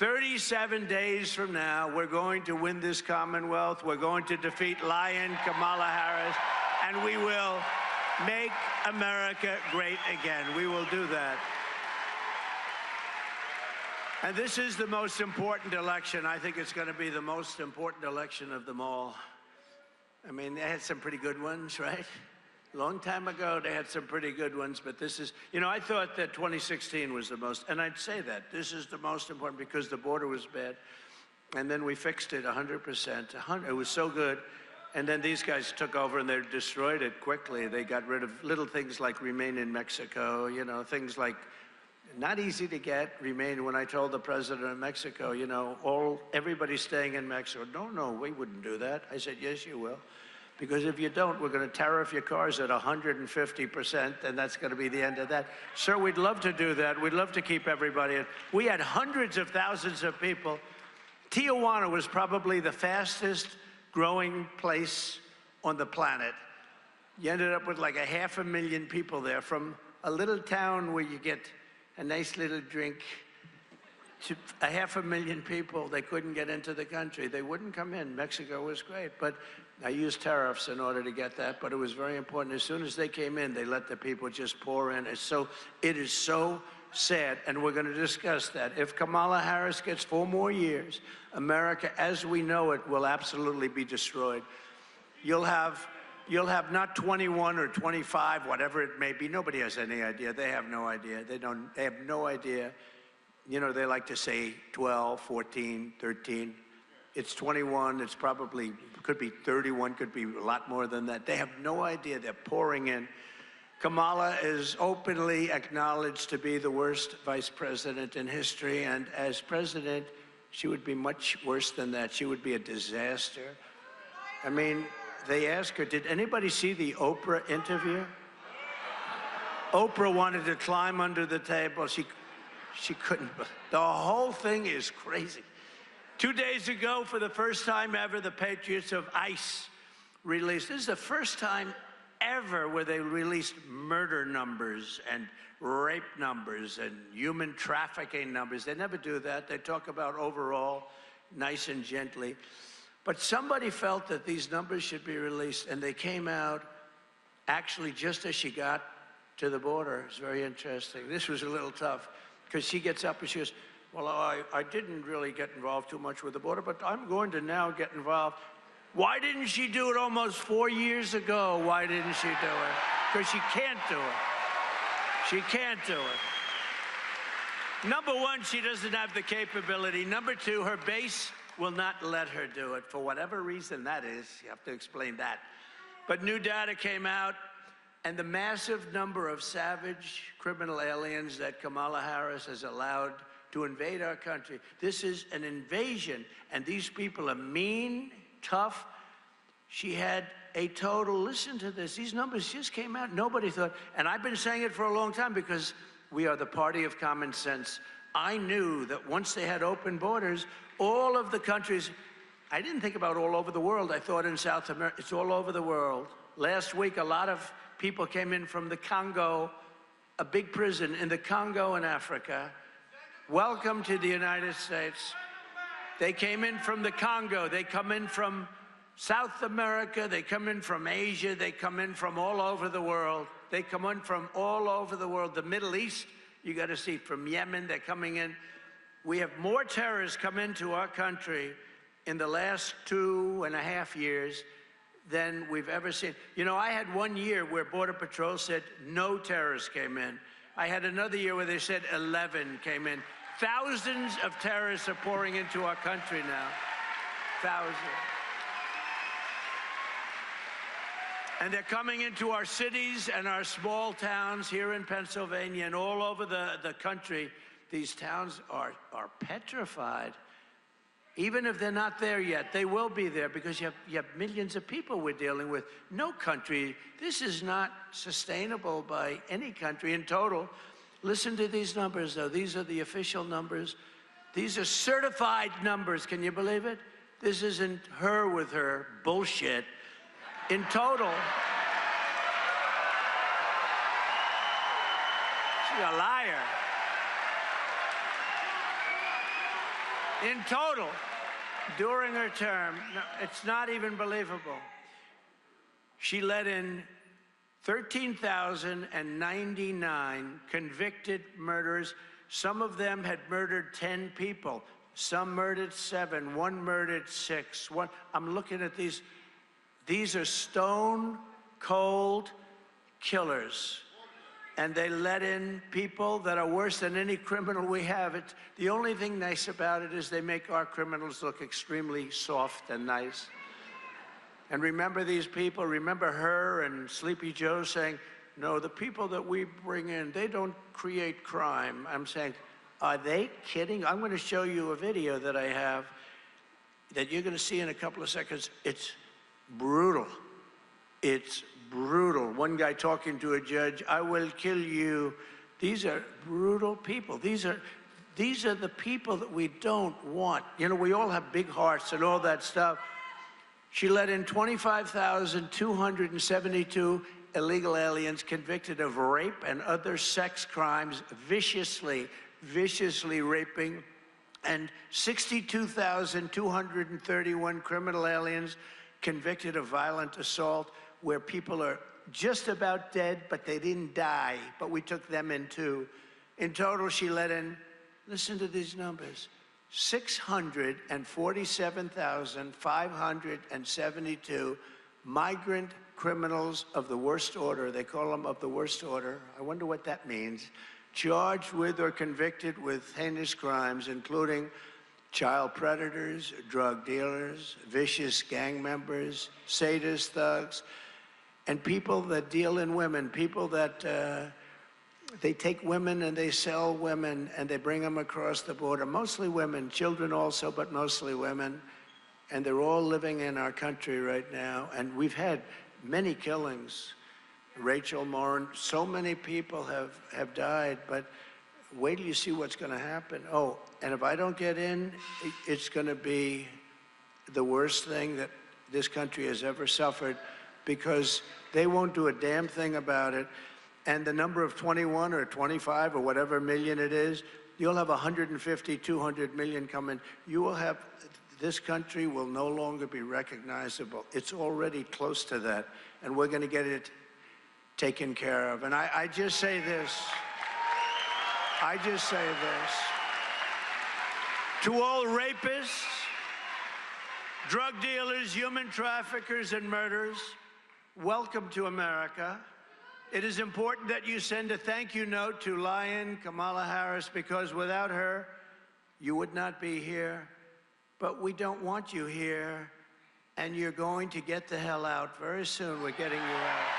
37 days from now, we're going to win this Commonwealth. We're going to defeat Lion Kamala Harris, and we will make America great again. We will do that. And this is the most important election. I think it's going to be the most important election of them all. I mean, they had some pretty good ones, right? A long time ago, they had some pretty good ones, but this is, I thought that 2016 was the most, and I'd say that. This is the most important because the border was bad. And then we fixed it 100%. It was so good. And then these guys took over and they destroyed it quickly. They got rid of little things like Remain in Mexico, things like not easy to get, Remain. When I told the president of Mexico, everybody staying in Mexico, no, we wouldn't do that. I said, yes, you will. Because if you don't, we're going to tariff your cars at 150%, and that's going to be the end of that. Sir, we'd love to do that. We'd love to keep everybody in. We had hundreds of thousands of people. Tijuana was probably the fastest growing place on the planet. You ended up with like 500,000 people there, from a little town where you get a nice little drink to 500,000 people. They couldn't get into the country. They wouldn't come in. Mexico was great, but I used tariffs in order to get that, but it was very important. As soon as they came in, they let the people just pour in. It is so sad, and we're going to discuss that. If Kamala Harris gets 4 more years, America as we know it will absolutely be destroyed. You'll have not 21 or 25, whatever it may be. Nobody has any idea. They have no idea. They have no idea. They like to say 12, 14, 13. It's 21. It's probably, could be 31, could be a lot more than that. They have no idea. They're pouring in. Kamala is openly acknowledged to be the worst vice president in history, and as president, she would be much worse than that. She would be a disaster. I mean, they asked her, did anybody see the Oprah interview? Oprah wanted to climb under the table. She couldn't. The whole thing is crazy. 2 days ago, for the first time ever, the Patriots of ICE released. This is the first time ever where they released murder numbers and rape numbers and human trafficking numbers. They never do that. They talk about overall, nice and gently. But somebody felt that these numbers should be released, and they came out actually just as she got to the border. It's very interesting. This was a little tough, because she gets up and she goes, well, I didn't really get involved too much with the border, but I'm going to now get involved. Why didn't she do it almost 4 years ago? Why didn't she do it? Because she can't do it. She can't do it. Number one, she doesn't have the capability. Number two, her base will not let her do it, for whatever reason that is. You have to explain that. But new data came out, and the massive number of savage criminal aliens that Kamala Harris has allowed to invade our country. This is an invasion, and these people are mean, tough. She had a total, listen to this, these numbers just came out. Nobody thought, and I've been saying it for a long time because we are the party of common sense. I knew that once they had open borders, all of the countries, I didn't think about all over the world, I thought in South America, it's all over the world. Last week, a lot of people came in from the Congo, a big prison in the Congo in Africa. Welcome to the United States. They came in from the Congo. They come in from South America. They come in from Asia. They come in from all over the world. They come in from all over the world. The Middle East, you got to see, from Yemen, they're coming in. We have more terrorists come into our country in the last 2.5 years than we've ever seen. I had 1 year where Border Patrol said no terrorists came in. I had another year where they said 11 came in. Thousands of terrorists are pouring into our country now. Thousands. And they're coming into our cities and our small towns here in Pennsylvania and all over the country. These towns are petrified. Even if they're not there yet, they will be there, because you have millions of people we're dealing with. No country, this is not sustainable by any country in total. Listen to these numbers, though. These are the official numbers. These are certified numbers. Can you believe it? This isn't her with her bullshit. In total, she's a liar. In total, during her term, no, it's not even believable. She let in 13,099 convicted murderers. Some of them had murdered 10 people. Some murdered 7. One murdered 6. I'm looking at these. These are stone cold killers. And they let in people that are worse than any criminal we have. The only thing nice about it is they make our criminals look extremely soft and nice. And remember these people, remember her and Sleepy Joe saying, no, the people that we bring in, they don't create crime. I'm saying, are they kidding? I'm going to show you a video that I have that you're going to see in a couple of seconds. It's brutal. It's brutal. One guy talking to a judge, I will kill you. These are brutal people. These are the people that we don't want. You know, we all have big hearts and all that stuff. She let in 25,272 illegal aliens convicted of rape and other sex crimes, viciously raping, and 62,231 criminal aliens convicted of violent assault, where people are just about dead, but they didn't die, but we took them in too. In total, she let in, listen to these numbers, 647,572 migrant criminals of the worst order. They call them of the worst order. I wonder what that means. Charged with or convicted with heinous crimes, including child predators, drug dealers, vicious gang members, sadist thugs, and people that deal in women, people that they take women and they sell women and they bring them across the border, mostly women, children also, but mostly women. And they're all living in our country right now. And we've had many killings. Rachel Morin, so many people have died, but wait till you see what's going to happen. Oh, and if I don't get in, it's going to be the worst thing that this country has ever suffered, because they won't do a damn thing about it. And the number of 21 or 25 or whatever million it is, you'll have 150, 200 million coming. You will have, this country will no longer be recognizable. It's already close to that, and we're going to get it taken care of. And I just say this. I just say this. To all rapists, drug dealers, human traffickers, and murderers, welcome to America. It is important that you send a thank you note to Lion Kamala Harris, because without her, you would not be here. But we don't want you here, and you're going to get the hell out very soon. We're getting you out.